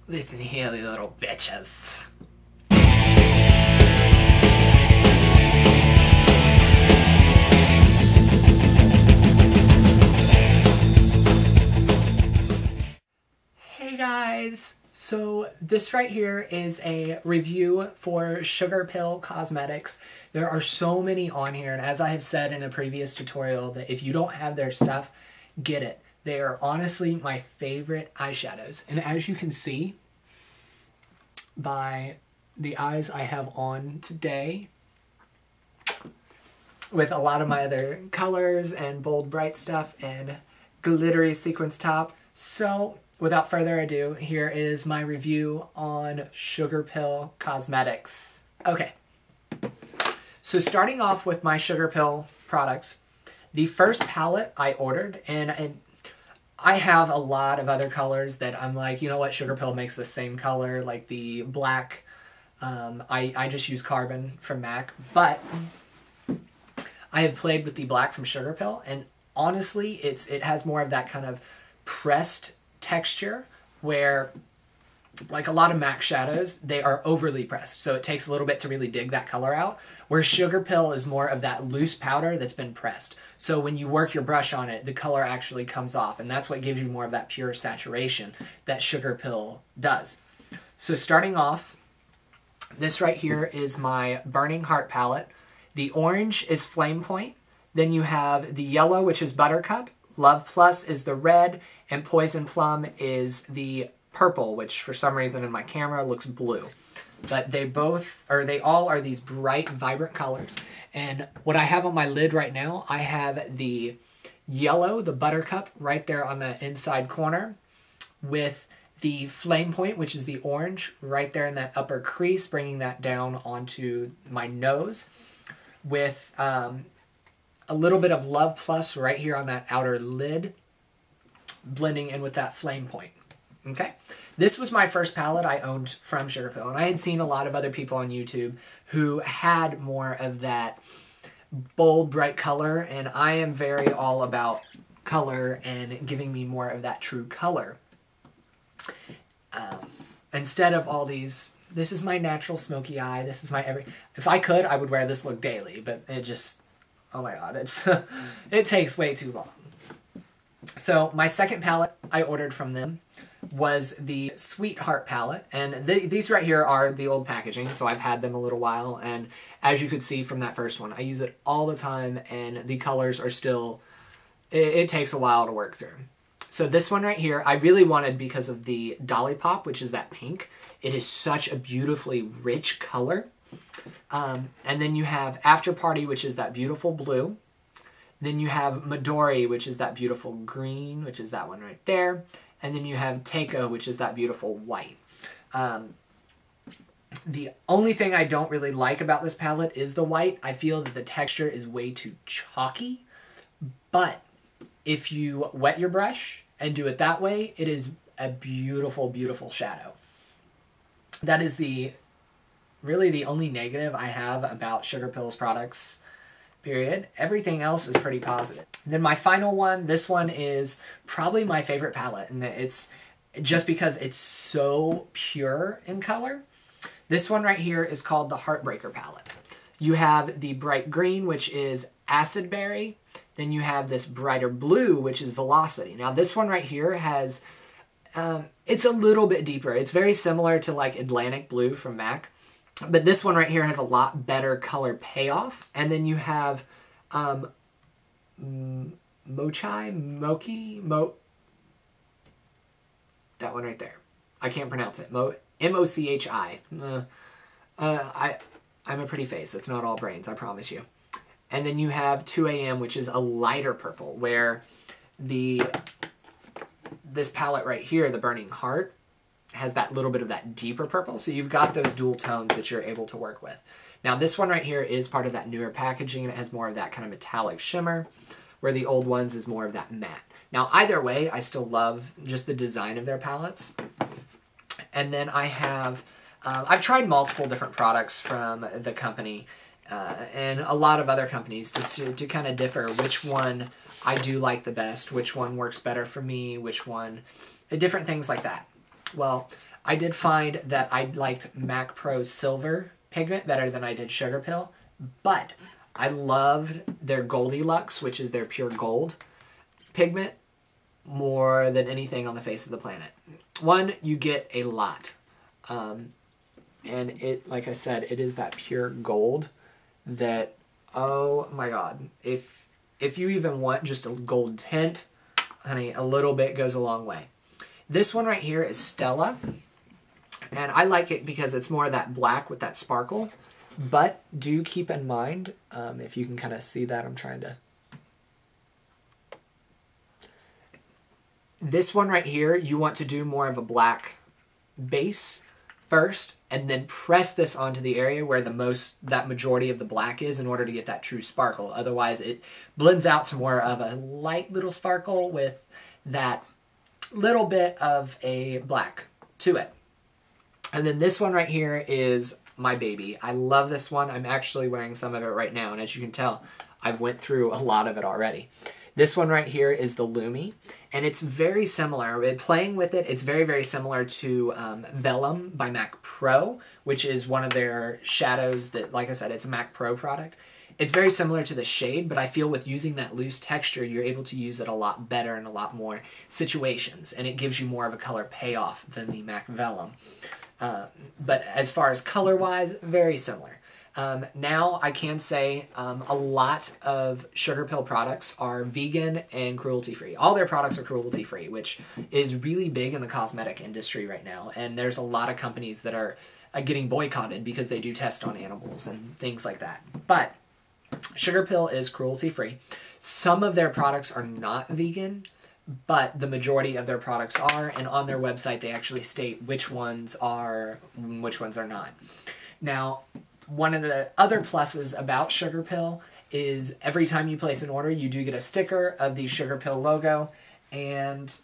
Listen here, you little bitches. Hey guys! So this right here is a review for SugarPill Cosmetics. There are so many on here, and as I have said in a previous tutorial, that if you don't have their stuff, get it. They are honestly my favorite eyeshadows. And as you can see by the eyes I have on today, with a lot of my other colors and bold bright stuff and glittery sequins top. So without further ado, here is my review on SugarPill Cosmetics. Okay, so starting off with my SugarPill products, the first palette I ordered, and I have a lot of other colors that I'm like, you know what, SugarPill makes the same color, like the black. I just use Carbon from MAC, but I have played with the black from SugarPill, and honestly, it has more of that kind of pressed texture where, like a lot of MAC shadows, they are overly pressed, so it takes a little bit to really dig that color out, where SugarPill is more of that loose powder that's been pressed. So when you work your brush on it, the color actually comes off, and that's what gives you more of that pure saturation that SugarPill does. So starting off, this right here is my Burning Heart palette. The orange is Flame Point. Then you have the yellow, which is Buttercup. Love Plus is the red, and Poison Plum is the purple, which for some reason in my camera looks blue. But they all are these bright, vibrant colors. And what I have on my lid right now, I have the yellow, the Buttercup, right there on the inside corner, with the Flame Point, which is the orange, right there in that upper crease, bringing that down onto my nose, with a little bit of Love Plus right here on that outer lid, blending in with that Flame Point. Okay, this was my first palette I owned from SugarPill, and I had seen a lot of other people on YouTube who had more of that bold, bright color, and I am very all about color and giving me more of that true color. Instead of all these, this is my natural smoky eye, this is my if I could, I would wear this look daily, but it just, oh my god, it takes way too long. So my second palette I ordered from them was the Sweetheart palette, and these right here are the old packaging, so I've had them a little while, and as you could see from that first one, I use it all the time, and the colors are still, it takes a while to work through. So this one right here, I really wanted because of the Dolly Pop, which is that pink. It is such a beautifully rich color. And then you have After Party, which is that beautiful blue. Then you have Midori, which is that beautiful green, which is that one right there. And then you have Takeo, which is that beautiful white. The only thing I don't really like about this palette is the white. I feel that the texture is way too chalky. But if you wet your brush and do it that way, it is a beautiful, beautiful shadow. That is really the only negative I have about SugarPill's products, period. Everything else is pretty positive. And then my final one, this one is probably my favorite palette, and it's just because it's so pure in color. This one right here is called the Heartbreaker palette. You have the bright green, which is Acid Berry. Then you have this brighter blue, which is Velocity. Now this one right here has, it's a little bit deeper. It's very similar to like Atlantic Blue from MAC. But this one right here has a lot better color payoff. And then you have that one right there. I can't pronounce it. M-O-C-H-I. I'm a pretty face. It's not all brains, I promise you. And then you have 2 AM, which is a lighter purple, where this palette right here, the Burning Heart, has that little bit of that deeper purple. So you've got those dual tones that you're able to work with. Now this one right here is part of that newer packaging, and it has more of that kind of metallic shimmer, where the old ones is more of that matte. Now either way, I still love just the design of their palettes. And then I have, I've tried multiple different products from the company, and a lot of other companies to kind of differ which one I do like the best, which one works better for me, which one, different things like that. Well, I did find that I liked MAC Pro Silver pigment better than I did SugarPill, but I loved their Goldilux, which is their pure gold pigment, more than anything on the face of the planet. One, you get a lot. And it, like I said, it is that pure gold that, oh my God, if you even want just a gold tint, honey, a little bit goes a long way. This one right here is Stella, and I like it because it's more of that black with that sparkle, but do keep in mind, if you can kind of see that, I'm trying to... This one right here, you want to do more of a black base first, and then press this onto the area where that majority of the black is in order to get that true sparkle. Otherwise, it blends out to more of a light little sparkle with that little bit of a black to it. And then this one right here is my baby. I love this one. I'm actually wearing some of it right now, and as you can tell, I've went through a lot of it already. This one right here is the Lumi, and it's very similar. Playing with it, it's very, very similar to Vellum by MAC Pro, which is one of their shadows that, like I said, it's a MAC Pro product. It's very similar to the shade, but I feel with using that loose texture, you're able to use it a lot better in a lot more situations, and it gives you more of a color payoff than the MAC Vellum. But as far as color-wise, very similar. Now I can say a lot of SugarPill products are vegan and cruelty-free. All their products are cruelty-free, which is really big in the cosmetic industry right now. And there's a lot of companies that are getting boycotted because they do test on animals and things like that. But SugarPill is cruelty-free. Some of their products are not vegan, but the majority of their products are. And on their website, they actually state which ones are and which ones are not. Now, one of the other pluses about SugarPill is every time you place an order, you do get a sticker of the SugarPill logo, and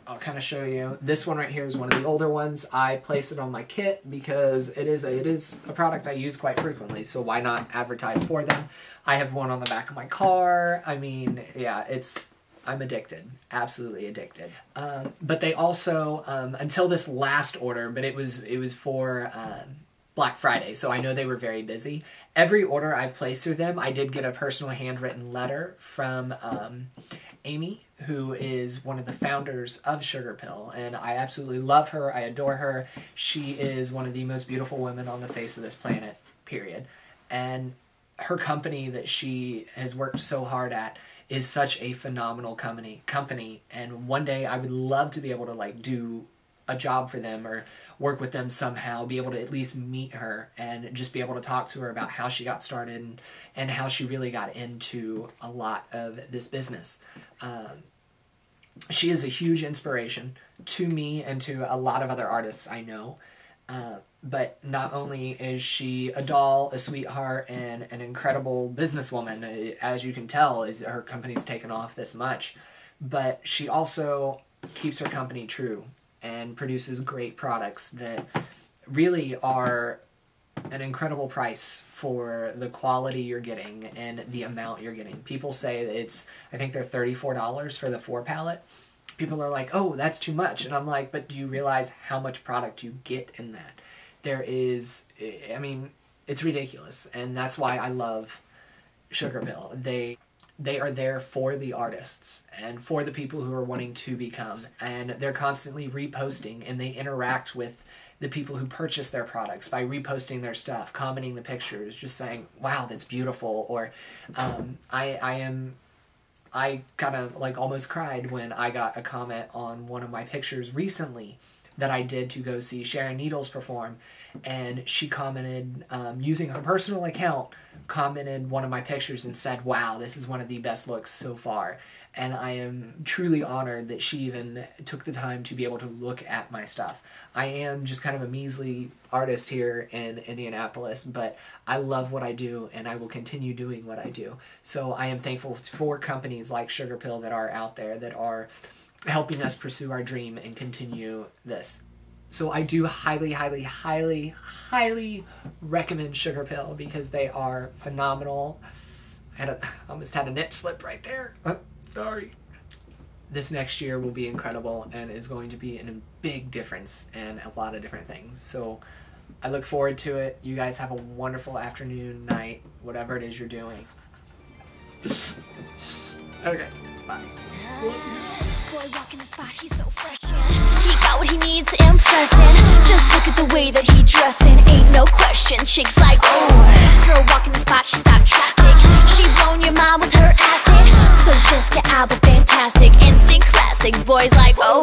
I'll kind of show you. This one right here is one of the older ones. I place it on my kit because it is a product I use quite frequently, so why not advertise for them? I have one on the back of my car. I mean, yeah, I'm addicted, absolutely addicted. But they also, until this last order, but it was for Black Friday, so I know they were very busy. Every order I've placed through them, I did get a personal handwritten letter from Amy, who is one of the founders of SugarPill, and I absolutely love her. I adore her. She is one of the most beautiful women on the face of this planet, period. And her company that she has worked so hard at is such a phenomenal company, and one day I would love to be able to like do a job for them or work with them somehow, be able to at least meet her and just be able to talk to her about how she got started and how she really got into a lot of this business. She is a huge inspiration to me and to a lot of other artists I know. But not only is she a doll, a sweetheart, and an incredible businesswoman, as you can tell, her company's taken off this much, but she also keeps her company true and produces great products that really are an incredible price for the quality you're getting and the amount you're getting. People say I think they're $34 for the 4 palette. People are like, oh, that's too much. And I'm like, but do you realize how much product you get in that? I mean, it's ridiculous. And that's why I love SugarPill. They are there for the artists and for the people who are wanting to become. And they're constantly reposting, and they interact with the people who purchase their products by reposting their stuff, commenting the pictures, just saying, wow, that's beautiful. Or I kind of like almost cried when I got a comment on one of my pictures recently that I did to go see Sharon Needles perform, and she commented, using her personal account, commented one of my pictures and said, wow, this is one of the best looks so far. And I am truly honored that she even took the time to be able to look at my stuff. I am just kind of a measly artist here in Indianapolis, but I love what I do, and I will continue doing what I do. So I am thankful for companies like SugarPill that are out there that are helping us pursue our dream and continue this. So I do highly, highly, highly, highly recommend SugarPill because they are phenomenal. I almost had a nip slip right there. Sorry. this next year will be incredible and is going to be a big difference in a lot of different things. So I look forward to it. You guys have a wonderful afternoon, night, whatever it is you're doing. Okay, bye. Boy walking the spot, he's so fresh, yeah. He got what he needs, impressing. Just look at the way that he dressing. Ain't no question, chicks like, oh. Girl walking the spot, she stopped traffic. She blown your mind with her acid. So just get out, but fantastic. Instant classic, boys like, oh.